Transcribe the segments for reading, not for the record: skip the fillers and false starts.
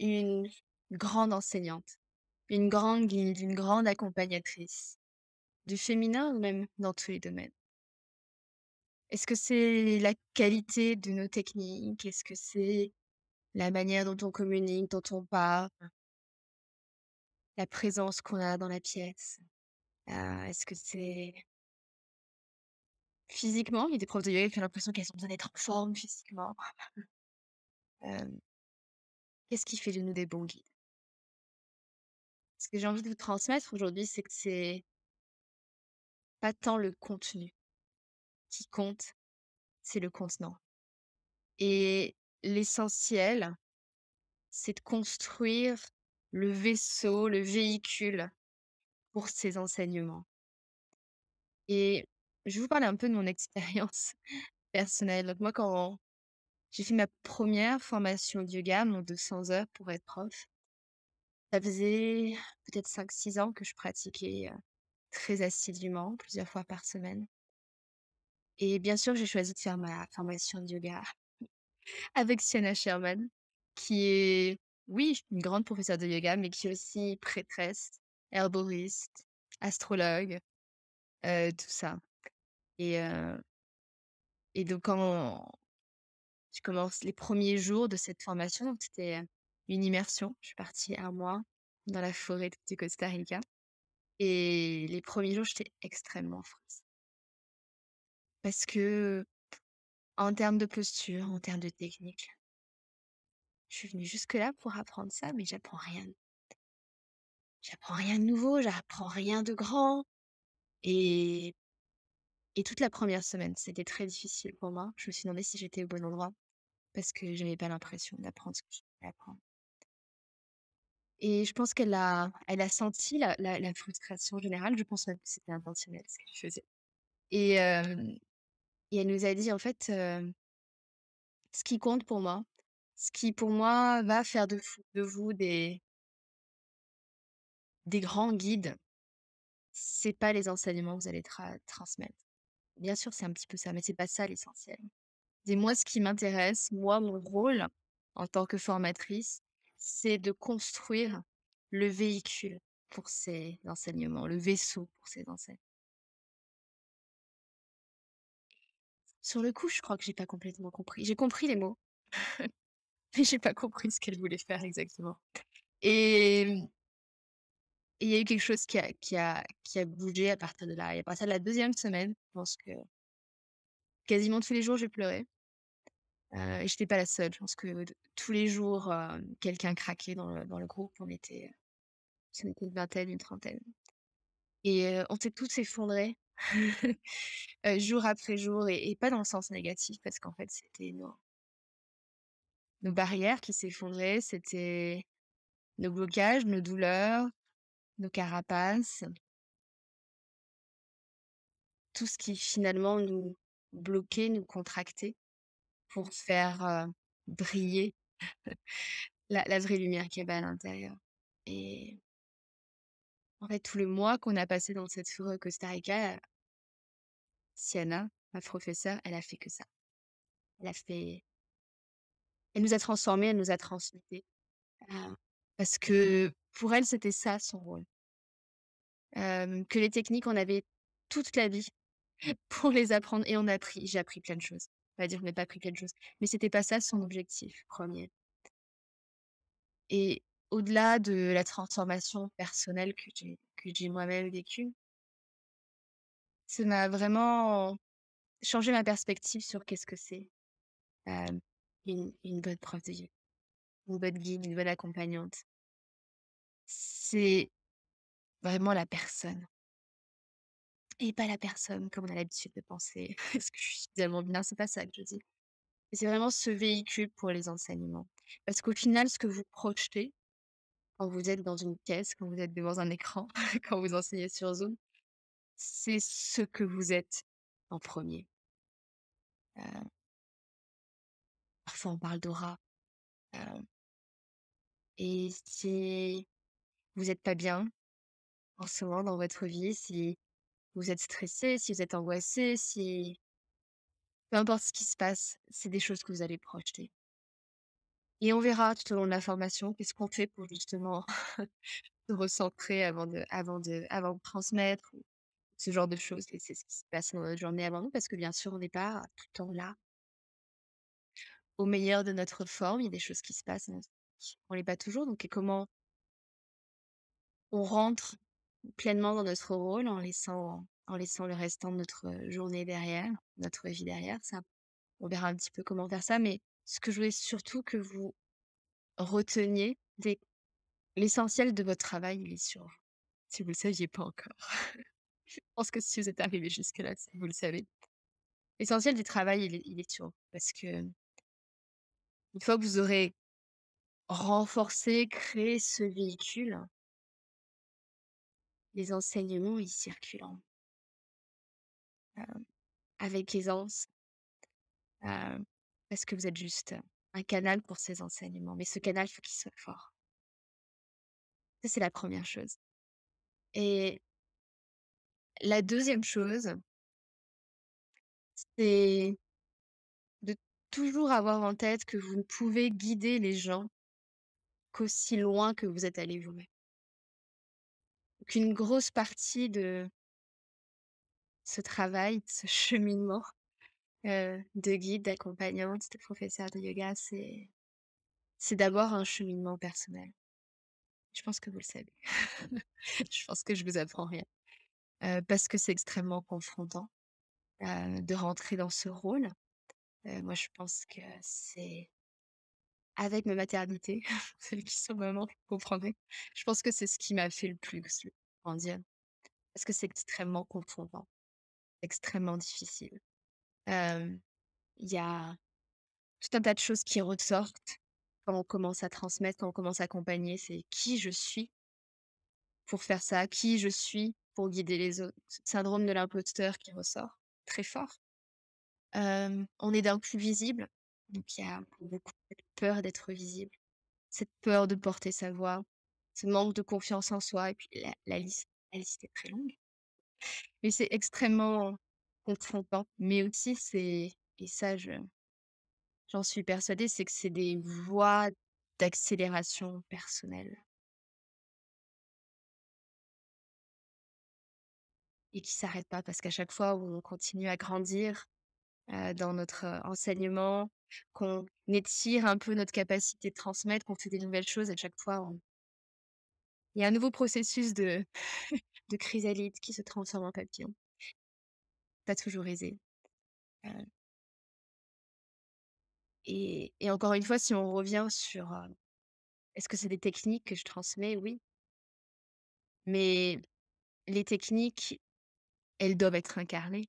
une grande enseignante, une grande guide, une grande accompagnatrice, du féminin ou même dans tous les domaines? Est-ce que c'est la qualité de nos techniques? Est-ce que c'est la manière dont on communique, dont on parle, la présence qu'on a dans la pièce? Est-ce que c'est physiquement? Il y a des profs de yoga qui ont l'impression qu'elles ont besoin d'être en forme physiquement. Hem, Qu'est-ce qui fait de nous des bons guides? Ce que j'ai envie de vous transmettre aujourd'hui, c'est que c'est pas tant le contenu qui compte, c'est le contenant. Et l'essentiel, c'est de construire le vaisseau, le véhicule pour ces enseignements. Et je vais vous parler un peu de mon expérience personnelle. Donc moi, quand j'ai fait ma première formation de yoga, mon 200 heures pour être prof, ça faisait peut-être 5 6 ans que je pratiquais très assidûment, plusieurs fois par semaine. Et bien sûr, j'ai choisi de faire ma formation de yoga avec Sienna Sherman, qui est, oui, une grande professeure de yoga, mais qui est aussi prêtresse, herboriste, astrologue, tout ça. Et, euh, et donc, quand je commence les premiers jours de cette formation, donc c'était une immersion. Je suis partie un mois dans la forêt du Costa Rica. Et les premiers jours, j'étais extrêmement frustrée. Parce que, en termes de posture, en termes de technique, je suis venue jusque-là pour apprendre ça, mais j'apprends rien de nouveau, j'apprends rien de grand. Et, et toute la première semaine, c'était très difficile pour moi. Je me suis demandé si j'étais au bon endroit parce que je n'avais pas l'impression d'apprendre ce que je devais apprendre. Et je pense elle a senti la frustration générale. Je pense même que c'était intentionnel ce qu'elle faisait. Et, et elle nous a dit, en fait, ce qui compte pour moi, ce qui pour moi va faire de vous des grands guides, c'est pas les enseignements que vous allez transmettre. Bien sûr, c'est un petit peu ça, mais c'est pas ça l'essentiel. Et moi, ce qui m'intéresse, moi, mon rôle en tant que formatrice, c'est de construire le véhicule pour ces enseignements, le vaisseau pour ces enseignements. Sur le coup, je crois que j'ai pas complètement compris. J'ai compris les mots, mais j'ai pas compris ce qu'elle voulait faire exactement. Et il y a eu quelque chose qui a bougé à partir de là. Et à partir de la deuxième semaine, je pense que quasiment tous les jours, je pleurais. Et j'étais pas la seule. Je pense que tous les jours, quelqu'un craquait dans le groupe. On était une vingtaine, une trentaine. Et on s'est tous effondrés, jour après jour, et pas dans le sens négatif, parce qu'en fait, c'était nos barrières qui s'effondraient, c'était nos blocages, nos douleurs, nos carapaces, tout ce qui finalement nous bloquait, nous contractait pour faire briller la vraie lumière qu'il y avait à l'intérieur. Et en fait, tout le mois qu'on a passé dans cette forêt au Costa Rica, Sienna, ma professeure, elle a fait que ça. Elle a fait Elle nous a transformés, elle nous a transmutés, parce que pour elle, c'était ça son rôle. Que les techniques, on avait toute la vie pour les apprendre, et j'ai appris plein de choses. On va dire que je n'ai pas appris plein de choses, mais c'était pas ça son objectif premier. Et au-delà de la transformation personnelle que j'ai moi-même vécue, ça m'a vraiment changé ma perspective sur qu'est-ce que c'est, hem, une bonne prof de yoga, une bonne guide, une bonne accompagnante. C'est vraiment la personne, et pas la personne comme on a l'habitude de penser. Est-ce que je suis tellement bien? C'est pas ça que je dis. Mais c'est vraiment ce véhicule pour les enseignements. Parce qu'au final, ce que vous projetez quand vous êtes dans une pièce, quand vous êtes devant un écran, quand vous enseignez sur Zoom, c'est ce que vous êtes en premier. Heu, Parfois on parle d'aura, heu et si vous êtes pas bien en ce moment dans votre vie, si vous êtes stressé, si vous êtes angoissé, si peu importe ce qui se passe, c'est des choses que vous allez projeter. et on verra tout au long de la formation qu'est-ce qu'on fait pour justement se recentrer avant de transmettre ou ce genre de choses. Et c'est ce qui se passe dans notre journée avant nous parce que bien sûr, on n'est pas tout le temps là, au meilleur de notre forme. Il y a des choses qui se passent dans notre vie. On l'est pas toujours. Donc, et comment on rentre pleinement dans notre rôle en laissant le restant de notre journée derrière, notre vie derrière. Ça, on verra un petit peu comment faire ça. Mais ce que je voulais surtout que vous reteniez, c'est l'essentiel de votre travail, il est sur vous. Si vous le saviez pas encore. Je pense que si vous êtes arrivé jusque-là, c'est que vous le savez. L'essentiel du travail, il est sur vous. Parce que une fois que vous aurez renforcé, créé ce véhicule, les enseignements, ils circulent avec aisance, heu, parce que vous êtes juste un canal pour ces enseignements. Mais ce canal, il faut qu'il soit fort. Ça, c'est la première chose. Et la deuxième chose, c'est de toujours avoir en tête que vous ne pouvez guider les gens qu'aussi loin que vous êtes allé vous-même. Qu'une grosse partie de ce travail, de ce cheminement, de guide, d'accompagnante, de professeur de yoga, c'est d'abord un cheminement personnel. Je pense que vous le savez. Je pense que je vous apprends rien. Parce que c'est extrêmement confrontant, de rentrer dans ce rôle. Moi, je pense que c'est avec ma maternité, celle qui sont maman, vous comprendrez. Je pense que c'est ce qui m'a fait le plus grandir, parce que c'est extrêmement confrontant, extrêmement difficile. Hem, il y a tout un tas de choses qui ressortent quand on commence à transmettre, quand on commence à accompagner. C'est qui je suis pour faire ça, qui je suis pour guider les autres. Ce syndrome de l'imposteur qui ressort très fort. On est d'un coup visible, donc il y a pour beaucoup cette peur d'être visible, cette peur de porter sa voix, ce manque de confiance en soi et puis la liste est très longue. Mais c'est extrêmement confrontant, mais aussi et ça j'en suis persuadée, c'est que c'est des voies d'accélération personnelle et qui s'arrêtent pas parce qu'à chaque fois où on continue à grandir, dans notre, enseignement, qu'on étire un peu notre capacité de transmettre, qu'on fait des nouvelles choses, à chaque fois on il y a un nouveau processus de de chrysalide qui se transforme en papillon. Pas toujours aisé, heu et encore une fois, si on revient sur, est-ce que c'est des techniques que je transmets? Oui, mais les techniques, elles doivent être incarnées.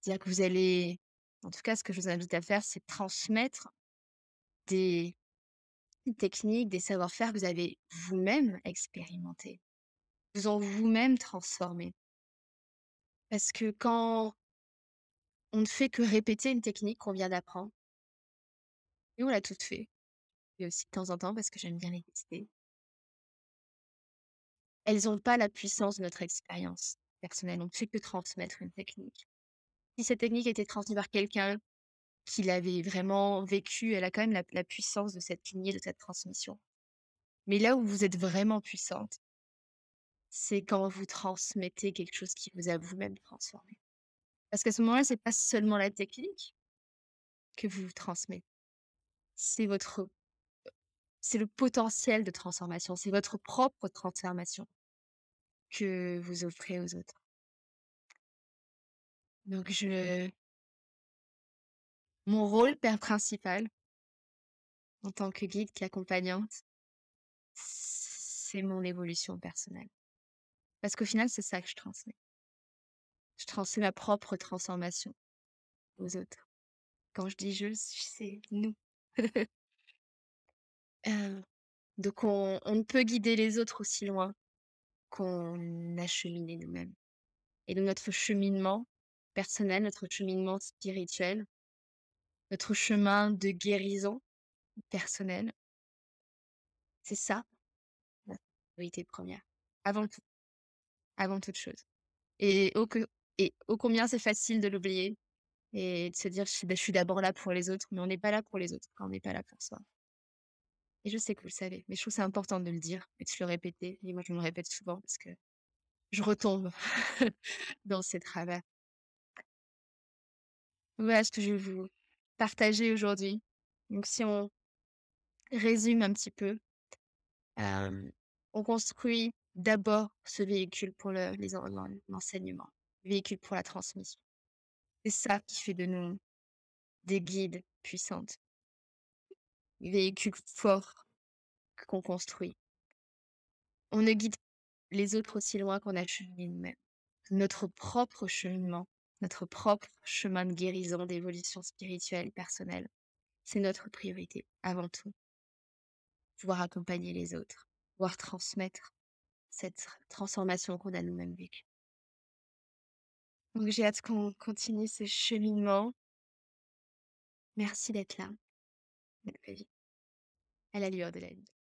C'est-à-dire que vous allez en tout cas, ce que je vous invite à faire, c'est transmettre des techniques, des savoir-faire que vous avez vous-même expérimentés, vous ont vous-même transformé. Parce que quand on ne fait que répéter une technique qu'on vient d'apprendre, et on l'a toute fait, et aussi de temps en temps parce que j'aime bien les tester, elles n'ont pas la puissance de notre expérience personnelle. On ne fait que transmettre une technique. Si cette technique était transmise par quelqu'un qui l'avait vraiment vécue, elle a quand même la puissance de cette lignée, de cette transmission. Mais là où vous êtes vraiment puissante, c'est quand vous transmettez quelque chose qui vous a vous-même transformé. Parce qu'à ce moment-là, c'est pas seulement la technique que vous transmettez, c'est votre c'est le potentiel de transformation, c'est votre propre transformation que vous offrez aux autres. Donc mon rôle principal en tant que guide, qu'accompagnante, c'est mon évolution personnelle. Parce qu'au final, c'est ça que je transmets. Je transmets ma propre transformation aux autres. Quand je dis je, c'est nous. Euh, donc on ne peut guider les autres aussi loin qu'on a cheminé nous-mêmes. Et donc notre cheminement personnel, notre cheminement spirituel, notre chemin de guérison personnelle, c'est ça la priorité première, avant tout, avant toute chose. Et ô combien c'est facile de l'oublier et de se dire: «Je suis d'abord là pour les autres», mais on n'est pas là pour les autres quand on n'est pas là pour soi. et je sais que vous le savez, mais je trouve que c'est important de le dire et de se le répéter et moi je me le répète souvent parce que je retombe dans ces travers. Voilà ce que je vais vous partager aujourd'hui. Donc si on résume un petit peu, hem, on construit d'abord ce véhicule pour l'enseignement, véhicule pour la transmission. C'est ça qui fait de nous des guides puissantes, véhicules forts qu'on construit. On ne guide les autres aussi loin qu'on a cheminé nous-mêmes. Notre propre cheminement, notre propre chemin de guérison, d'évolution spirituelle, personnelle, c'est notre priorité avant tout. Pouvoir accompagner les autres, pouvoir transmettre cette transformation qu'on a nous-mêmes vécue. Donc j'ai hâte qu'on continue ce cheminement. Merci d'être là, d'être ma vie, à la lueur de la vie.